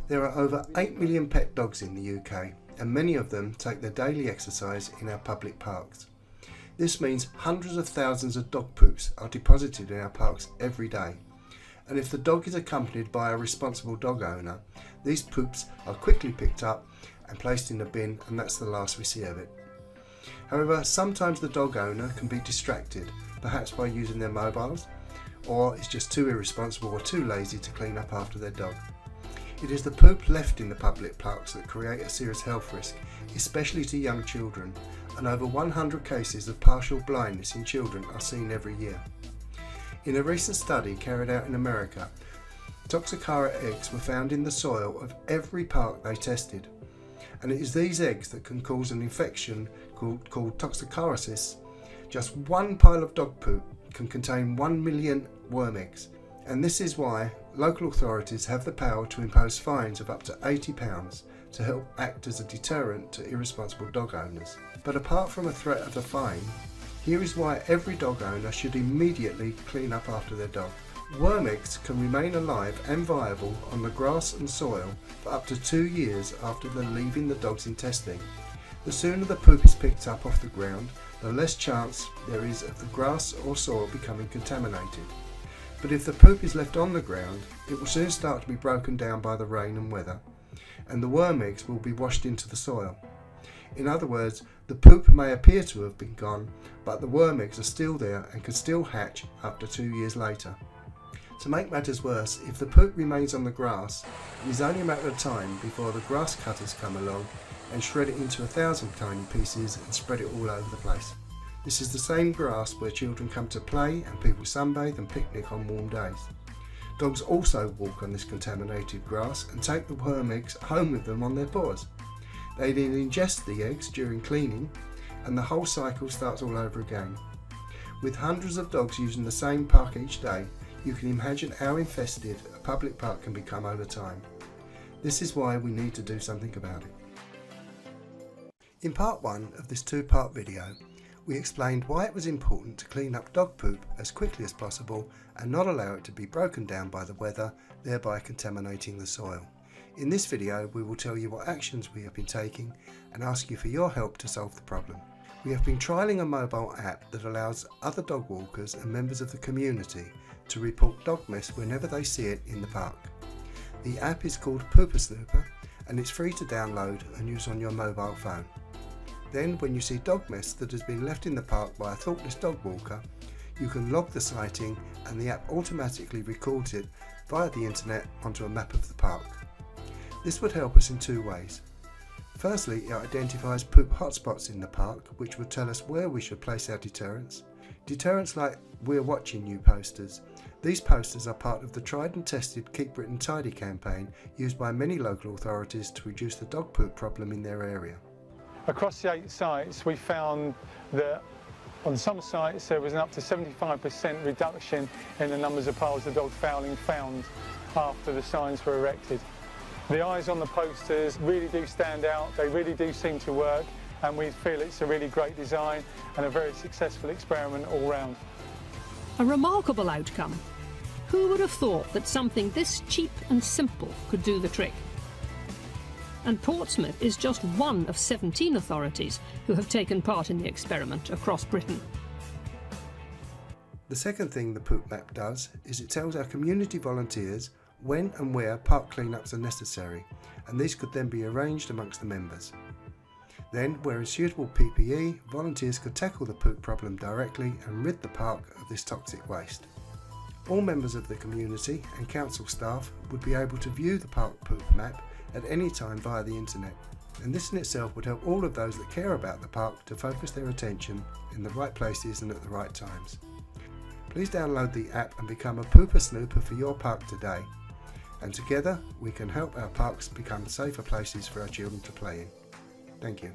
There are over 8 million pet dogs in the UK, and many of them take their daily exercise in our public parks. This means hundreds of thousands of dog poops are deposited in our parks every day. And if the dog is accompanied by a responsible dog owner, these poops are quickly picked up and placed in a bin, and that's the last we see of it. However, sometimes the dog owner can be distracted, perhaps by using their mobiles, or is just too irresponsible or too lazy to clean up after their dog. It is the poop left in the public parks that create a serious health risk, especially to young children, and over 100 cases of partial blindness in children are seen every year. In a recent study carried out in America, Toxocara eggs were found in the soil of every park they tested, and it is these eggs that can cause an infection called toxocariasis. Just one pile of dog poop can contain 1 million worm eggs, and this is why local authorities have the power to impose fines of up to £80 to help act as a deterrent to irresponsible dog owners. But apart from a threat of a fine, here is why every dog owner should immediately clean up after their dog. Worm eggs can remain alive and viable on the grass and soil for up to 2 years after they're leaving the dog's intestine. The sooner the poop is picked up off the ground, the less chance there is of the grass or soil becoming contaminated. But if the poop is left on the ground, it will soon start to be broken down by the rain and weather, and the worm eggs will be washed into the soil. In other words, the poop may appear to have been gone, but the worm eggs are still there and can still hatch after 2 years later. To make matters worse, if the poop remains on the grass, it is only a matter of time before the grass cutters come along and shred it into 1,000 tiny pieces and spread it all over the place. This is the same grass where children come to play and people sunbathe and picnic on warm days. Dogs also walk on this contaminated grass and take the worm eggs home with them on their paws. They then ingest the eggs during cleaning, and the whole cycle starts all over again. With hundreds of dogs using the same park each day, you can imagine how infested a public park can become over time. This is why we need to do something about it. In part 1 of this 2-part video, we explained why it was important to clean up dog poop as quickly as possible and not allow it to be broken down by the weather, thereby contaminating the soil. In this video, we will tell you what actions we have been taking and ask you for your help to solve the problem. We have been trialling a mobile app that allows other dog walkers and members of the community to report dog mess whenever they see it in the park. The app is called Pt1 and it's free to download and use on your mobile phone. Then, when you see dog mess that has been left in the park by a thoughtless dog walker, you can log the sighting and the app automatically records it via the internet onto a map of the park. This would help us in 2 ways. Firstly, it identifies poop hotspots in the park, which would tell us where we should place our deterrents. Deterrents like "We're watching you" posters. These posters are part of the tried and tested Keep Britain Tidy campaign used by many local authorities to reduce the dog poop problem in their area. Across the 8 sites, we found that on some sites there was an up to 75% reduction in the numbers of piles of dog fouling found after the signs were erected. The eyes on the posters really do stand out, they really do seem to work, and we feel it's a really great design and a very successful experiment all round. A remarkable outcome. Who would have thought that something this cheap and simple could do the trick? And Portsmouth is just one of 17 authorities who have taken part in the experiment across Britain. The second thing the Poop Map does is it tells our community volunteers when and where park cleanups are necessary, and these could then be arranged amongst the members. Then, wearing suitable PPE, volunteers could tackle the poop problem directly and rid the park of this toxic waste. All members of the community and council staff would be able to view the park Poop Map at any time via the internet, and this in itself would help all of those that care about the park to focus their attention in the right places and at the right times. Please download the app and become a pooper snooper for your park today, and together we can help our parks become safer places for our children to play in. Thank you.